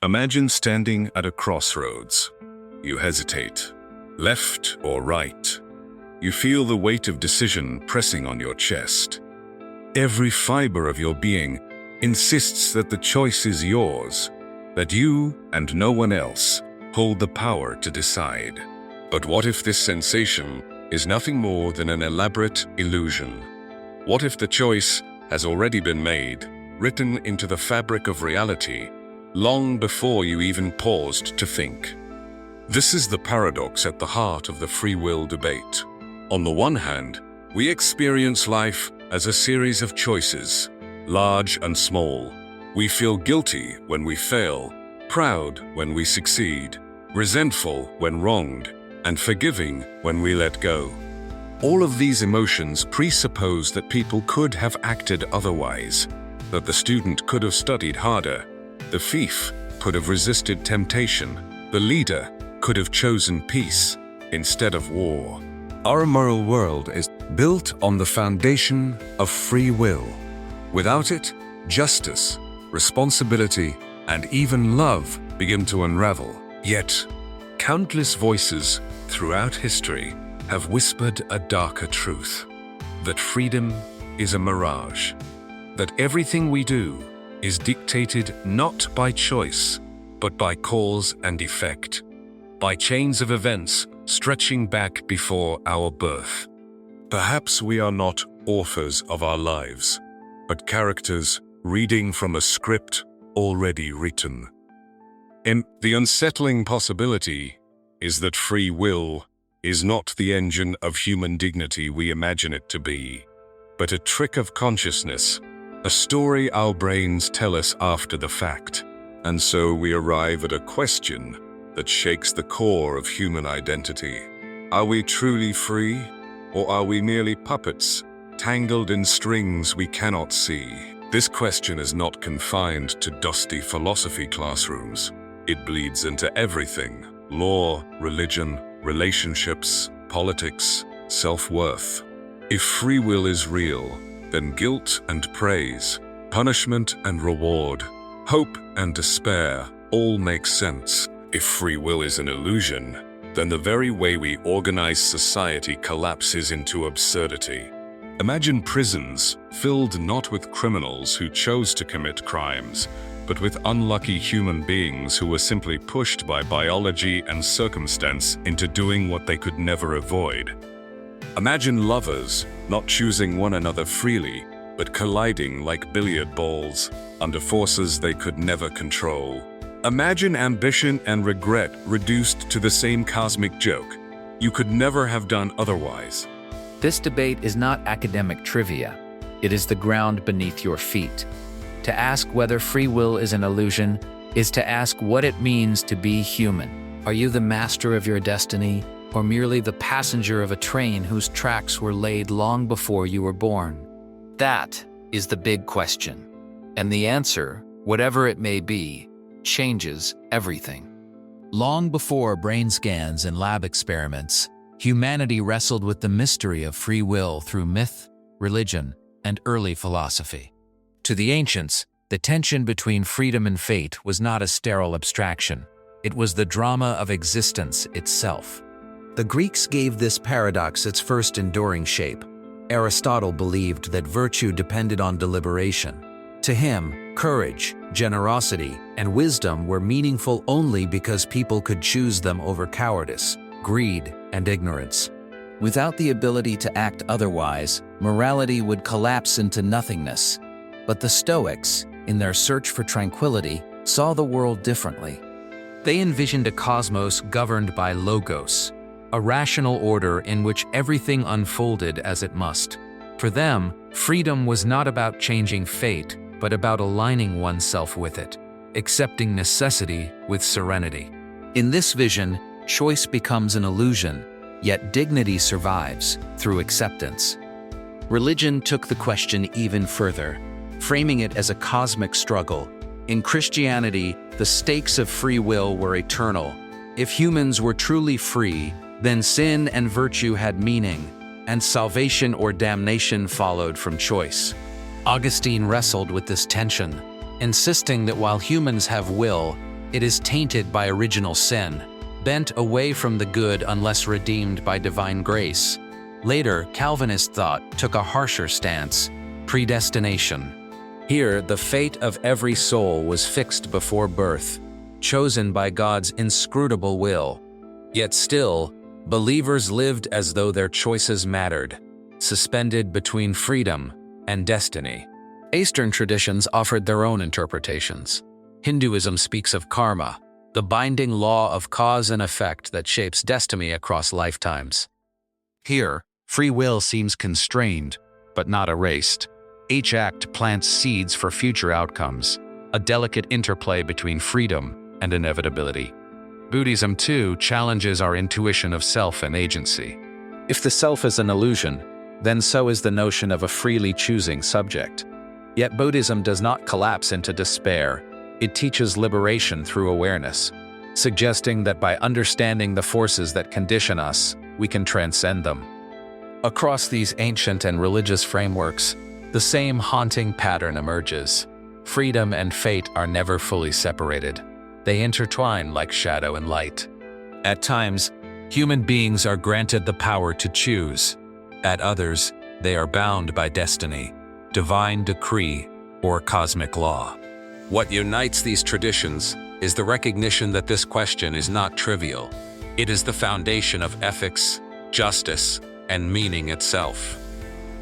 Imagine standing at a crossroads. You hesitate, left or right. You feel the weight of decision pressing on your chest. Every fiber of your being insists that the choice is yours, that you and no one else hold the power to decide. But what if this sensation is nothing more than an elaborate illusion? What if the choice has already been made, written into the fabric of reality, long before you even paused to think? This is the paradox at the heart of the free will debate. On the one hand, we experience life as a series of choices, large and small. We feel guilty when we fail, proud when we succeed, resentful when wronged, and forgiving when we let go. All of these emotions presuppose that people could have acted otherwise, that the student could have studied harder, the thief could have resisted temptation, the leader could have chosen peace instead of war. Our moral world is built on the foundation of free will. Without it, justice, responsibility, and even love begin to unravel. Yet, countless voices throughout history have whispered a darker truth: that freedom is a mirage, that everything we do is dictated not by choice, but by cause and effect, by chains of events stretching back before our birth. Perhaps we are not authors of our lives, but characters reading from a script already written. And the unsettling possibility is that free will is not the engine of human dignity we imagine it to be, but a trick of consciousness, a story our brains tell us after the fact. And so we arrive at a question that shakes the core of human identity. Are we truly free, or are we merely puppets, tangled in strings we cannot see? This question is not confined to dusty philosophy classrooms. It bleeds into everything: law, religion, relationships, politics, self-worth. If free will is real, then guilt and praise, punishment and reward, hope and despair all make sense. If free will is an illusion, then the very way we organize society collapses into absurdity. Imagine prisons filled not with criminals who chose to commit crimes, but with unlucky human beings who were simply pushed by biology and circumstance into doing what they could never avoid. Imagine lovers not choosing one another freely, but colliding like billiard balls under forces they could never control. Imagine ambition and regret reduced to the same cosmic joke: you could never have done otherwise. This debate is not academic trivia. It is the ground beneath your feet. To ask whether free will is an illusion is to ask what it means to be human. Are you the master of your destiny, or merely the passenger of a train whose tracks were laid long before you were born? That is the big question. And the answer, whatever it may be, changes everything. Long before brain scans and lab experiments, humanity wrestled with the mystery of free will through myth, religion, and early philosophy. To the ancients, the tension between freedom and fate was not a sterile abstraction. It was the drama of existence itself. The Greeks gave this paradox its first enduring shape. Aristotle believed that virtue depended on deliberation. To him, courage, generosity, and wisdom were meaningful only because people could choose them over cowardice, greed, and ignorance. Without the ability to act otherwise, morality would collapse into nothingness. But the Stoics, in their search for tranquility, saw the world differently. They envisioned a cosmos governed by logos, a rational order in which everything unfolded as it must. For them, freedom was not about changing fate, but about aligning oneself with it, accepting necessity with serenity. In this vision, choice becomes an illusion, yet dignity survives through acceptance. Religion took the question even further, framing it as a cosmic struggle. In Christianity, the stakes of free will were eternal. If humans were truly free, then sin and virtue had meaning, and salvation or damnation followed from choice. Augustine wrestled with this tension, insisting that while humans have will, It is tainted by original sin, bent away from the good unless redeemed by divine grace. Later, Calvinist thought took a harsher stance: predestination. Here, the fate of every soul was fixed before birth, chosen by God's inscrutable will. Yet still, believers lived as though their choices mattered, suspended between freedom and destiny. Eastern traditions offered their own interpretations. Hinduism speaks of karma, the binding law of cause and effect that shapes destiny across lifetimes. Here, free will seems constrained, but not erased. Each act plants seeds for future outcomes, a delicate interplay between freedom and inevitability. Buddhism, too, challenges our intuition of self and agency. If the self is an illusion, then so is the notion of a freely choosing subject. Yet Buddhism does not collapse into despair. It teaches liberation through awareness, suggesting that by understanding the forces that condition us, we can transcend them. Across these ancient and religious frameworks, the same haunting pattern emerges. Freedom and fate are never fully separated. They intertwine like shadow and light. At times, human beings are granted the power to choose. At others, they are bound by destiny, divine decree, or cosmic law. What unites these traditions is the recognition that this question is not trivial. It is the foundation of ethics, justice, and meaning itself.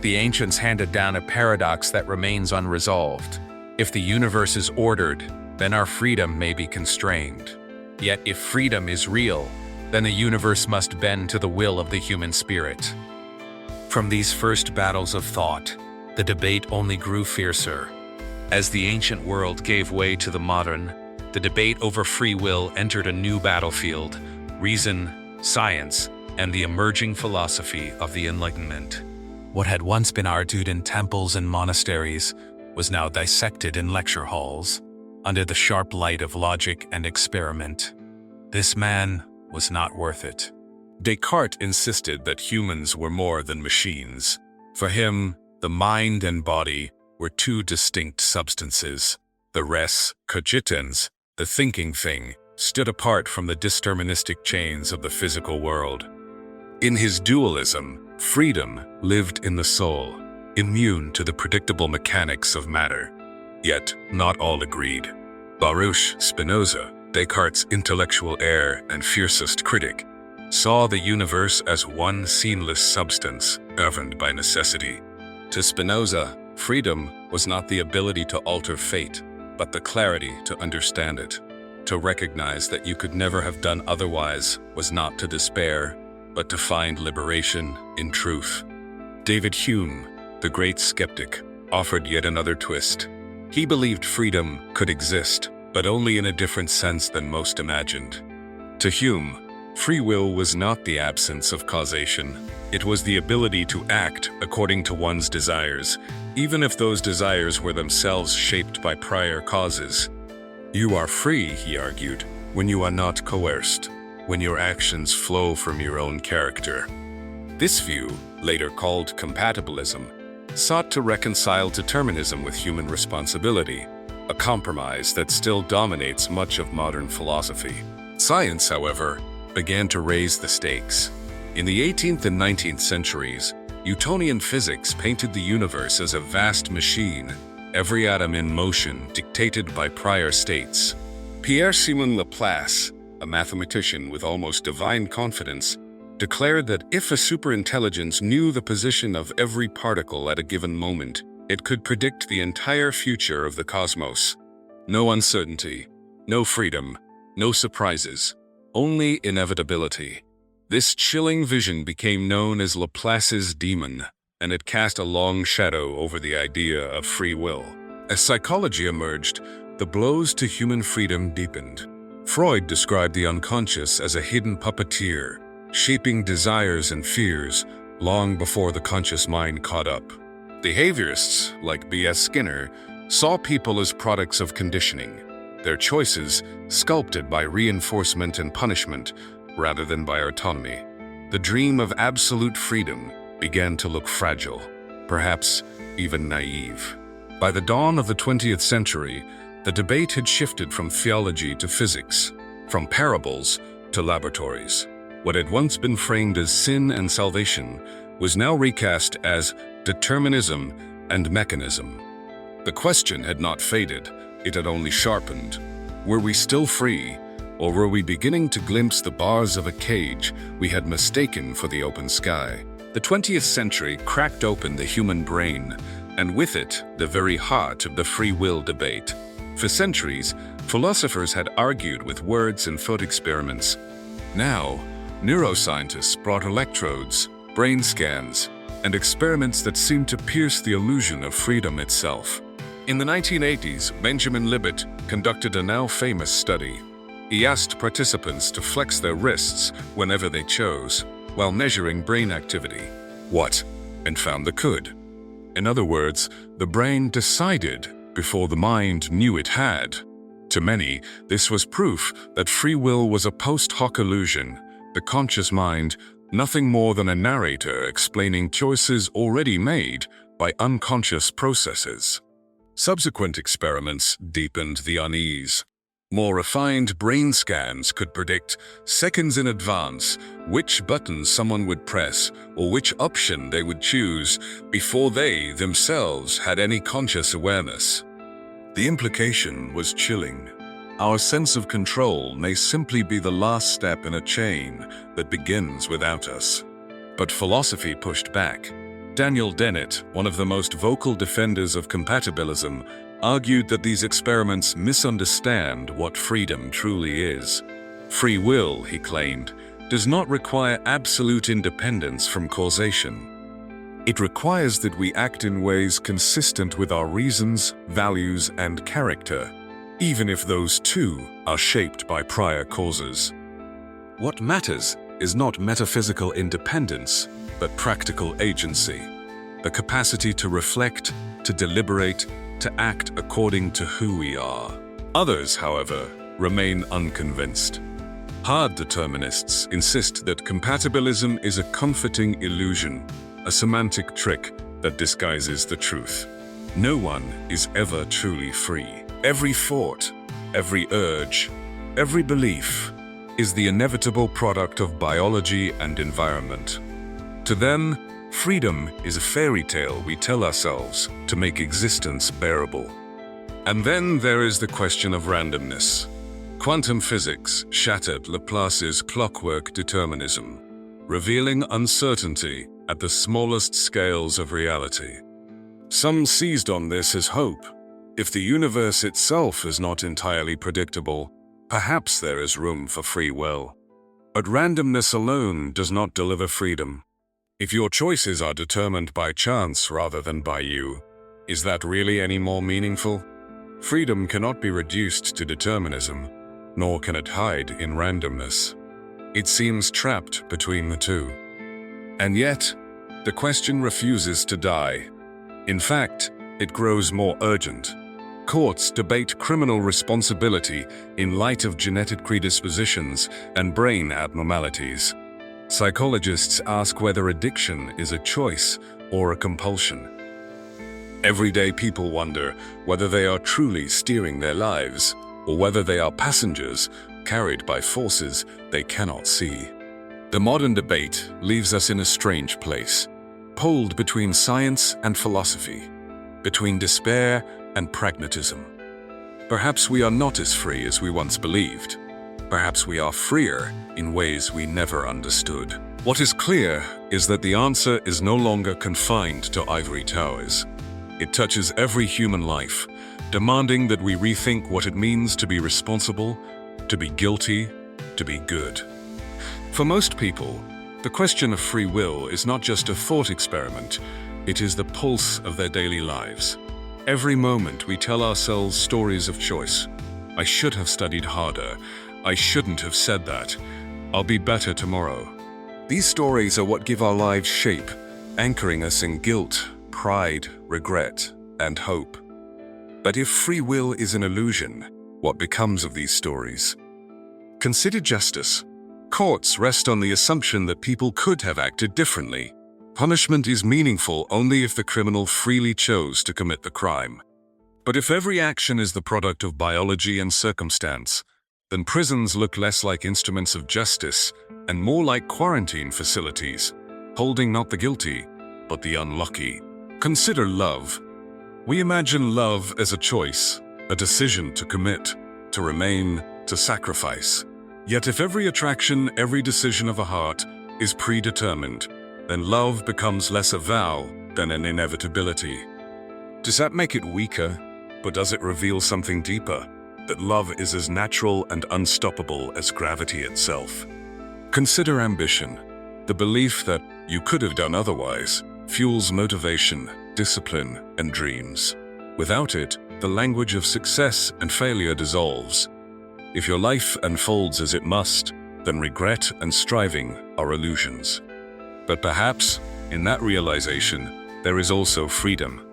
The ancients handed down a paradox that remains unresolved. If the universe is ordered, then our freedom may be constrained. Yet if freedom is real, then the universe must bend to the will of the human spirit. From these first battles of thought, the debate only grew fiercer. As the ancient world gave way to the modern, the debate over free will entered a new battlefield: reason, science, and the emerging philosophy of the Enlightenment. What had once been argued in temples and monasteries was now dissected in lecture halls, under the sharp light of logic and experiment. This man was not worth it. Descartes insisted that humans were more than machines. For him, the mind and body were two distinct substances. The res cogitans, the thinking thing, stood apart from the deterministic chains of the physical world. In his dualism, freedom lived in the soul, immune to the predictable mechanics of matter. Yet, not all agreed. Baruch Spinoza, Descartes' intellectual heir and fiercest critic, saw the universe as one seamless substance, governed by necessity. To Spinoza, freedom was not the ability to alter fate, but the clarity to understand it. To recognize that you could never have done otherwise was not to despair, but to find liberation in truth. David Hume, the great skeptic, offered yet another twist. He believed freedom could exist, but only in a different sense than most imagined. To Hume, free will was not the absence of causation. It was the ability to act according to one's desires, even if those desires were themselves shaped by prior causes. You are free, he argued, when you are not coerced, when your actions flow from your own character. This view, later called Compatibilism, sought to reconcile determinism with human responsibility, a compromise that still dominates much of modern philosophy. Science, however, began to raise the stakes. In the 18th and 19th centuries, Newtonian physics painted the universe as a vast machine, every atom in motion dictated by prior states. Pierre-Simon Laplace, a mathematician with almost divine confidence, declared that if a superintelligence knew the position of every particle at a given moment, it could predict the entire future of the cosmos. No uncertainty, no freedom, no surprises, only inevitability. This chilling vision became known as Laplace's demon, and it cast a long shadow over the idea of free will. As psychology emerged, the blows to human freedom deepened. Freud described the unconscious as a hidden puppeteer, shaping desires and fears long before the conscious mind caught up. Behaviorists, like B.S. Skinner, saw people as products of conditioning, their choices sculpted by reinforcement and punishment rather than by autonomy. The dream of absolute freedom began to look fragile, perhaps even naive. By the dawn of the 20th century, The debate had shifted from theology to physics, from parables to laboratories. What had once been framed as sin and salvation was now recast as determinism and mechanism. The question had not faded, it had only sharpened. Were we still free, or were we beginning to glimpse the bars of a cage we had mistaken for the open sky? The 20th century cracked open the human brain, and with it, the very heart of the free will debate. For centuries, philosophers had argued with words and thought experiments. Now, neuroscientists brought electrodes, brain scans, and experiments that seemed to pierce the illusion of freedom itself. In the 1980s, Benjamin Libet conducted a now famous study. He asked participants to flex their wrists whenever they chose, while measuring brain activity. What? And found they could. In other words, the brain decided before the mind knew it had. To many, this was proof that free will was a post hoc illusion, the conscious mind nothing more than a narrator explaining choices already made by unconscious processes. Subsequent experiments deepened the unease. More refined brain scans could predict, seconds in advance, which button someone would press or which option they would choose before they themselves had any conscious awareness. The implication was chilling. Our sense of control may simply be the last step in a chain that begins without us. But philosophy pushed back. Daniel Dennett, one of the most vocal defenders of compatibilism, argued that these experiments misunderstand what freedom truly is. Free will, he claimed, does not require absolute independence from causation. It requires that we act in ways consistent with our reasons, values, and character, even if those too are shaped by prior causes. What matters is not metaphysical independence, but practical agency, the capacity to reflect, to deliberate, to act according to who we are. Others, however, remain unconvinced. Hard determinists insist that compatibilism is a comforting illusion, a semantic trick that disguises the truth. No one is ever truly free. Every thought, every urge, every belief is the inevitable product of biology and environment. To them, freedom is a fairy tale we tell ourselves to make existence bearable. And then there is the question of randomness. Quantum physics shattered Laplace's clockwork determinism, revealing uncertainty at the smallest scales of reality. Some seized on this as hope. If the universe itself is not entirely predictable, perhaps there is room for free will. But randomness alone does not deliver freedom. If your choices are determined by chance rather than by you, is that really any more meaningful? Freedom cannot be reduced to determinism, nor can it hide in randomness. It seems trapped between the two. And yet, the question refuses to die. In fact, it grows more urgent. Courts debate criminal responsibility in light of genetic predispositions and brain abnormalities. Psychologists ask whether addiction is a choice or a compulsion. Everyday people wonder whether they are truly steering their lives, or whether they are passengers carried by forces they cannot see. The modern debate leaves us in a strange place, pulled between science and philosophy, between despair and pragmatism. Perhaps we are not as free as we once believed. Perhaps we are freer in ways we never understood. What is clear is that the answer is no longer confined to ivory towers. It touches every human life, demanding that we rethink what it means to be responsible, to be guilty, to be good. For most people, the question of free will is not just a thought experiment, it is the pulse of their daily lives. Every moment we tell ourselves stories of choice. I should have studied harder. I shouldn't have said that. I'll be better tomorrow. These stories are what give our lives shape, anchoring us in guilt, pride, regret, and hope. But if free will is an illusion, what becomes of these stories? Consider justice. Courts rest on the assumption that people could have acted differently. Punishment is meaningful only if the criminal freely chose to commit the crime. But if every action is the product of biology and circumstance, then prisons look less like instruments of justice and more like quarantine facilities, holding not the guilty, but the unlucky. Consider love. We imagine love as a choice, a decision to commit, to remain, to sacrifice. Yet if every attraction, every decision of a heart is predetermined, then love becomes less a vow than an inevitability. Does that make it weaker? But does it reveal something deeper? That love is as natural and unstoppable as gravity itself. Consider ambition. The belief that you could have done otherwise fuels motivation, discipline, and dreams. Without it, the language of success and failure dissolves. If your life unfolds as it must, then regret and striving are illusions. But perhaps, in that realization, there is also freedom.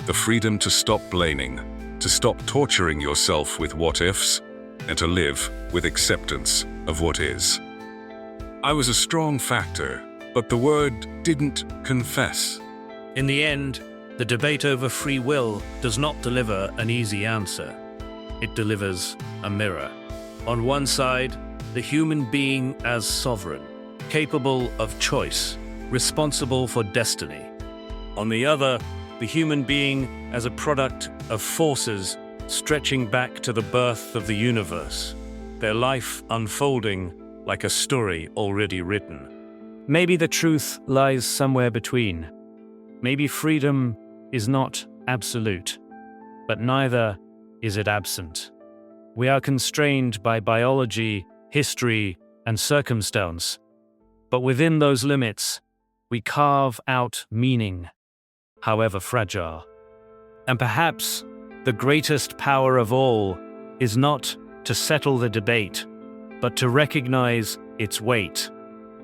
The freedom to stop blaming, to stop torturing yourself with what-ifs, and to live with acceptance of what is. I was a strong factor, but the word didn't confess. In the end, the debate over free will does not deliver an easy answer. It delivers a mirror. On one side, the human being as sovereign, capable of choice, responsible for destiny. On the other, the human being as a product of forces stretching back to the birth of the universe, their life unfolding like a story already written. Maybe the truth lies somewhere between. Maybe freedom is not absolute, but neither is it absent. We are constrained by biology, history, and circumstance, but within those limits, we carve out meaning, however fragile. And perhaps the greatest power of all is not to settle the debate, but to recognize its weight,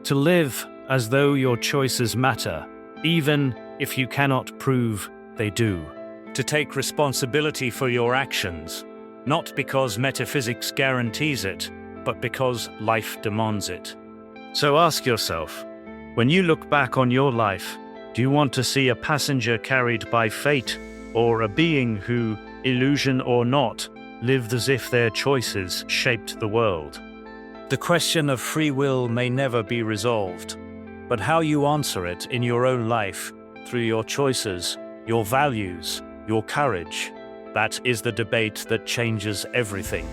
to live as though your choices matter, even if you cannot prove they do, to take responsibility for your actions, not because metaphysics guarantees it, but because life demands it. So ask yourself, when you look back on your life, do you want to see a passenger carried by fate, or a being who, illusion or not, lived as if their choices shaped the world? The question of free will may never be resolved, but how you answer it in your own life, through your choices, your values, your courage, that is the debate that changes everything.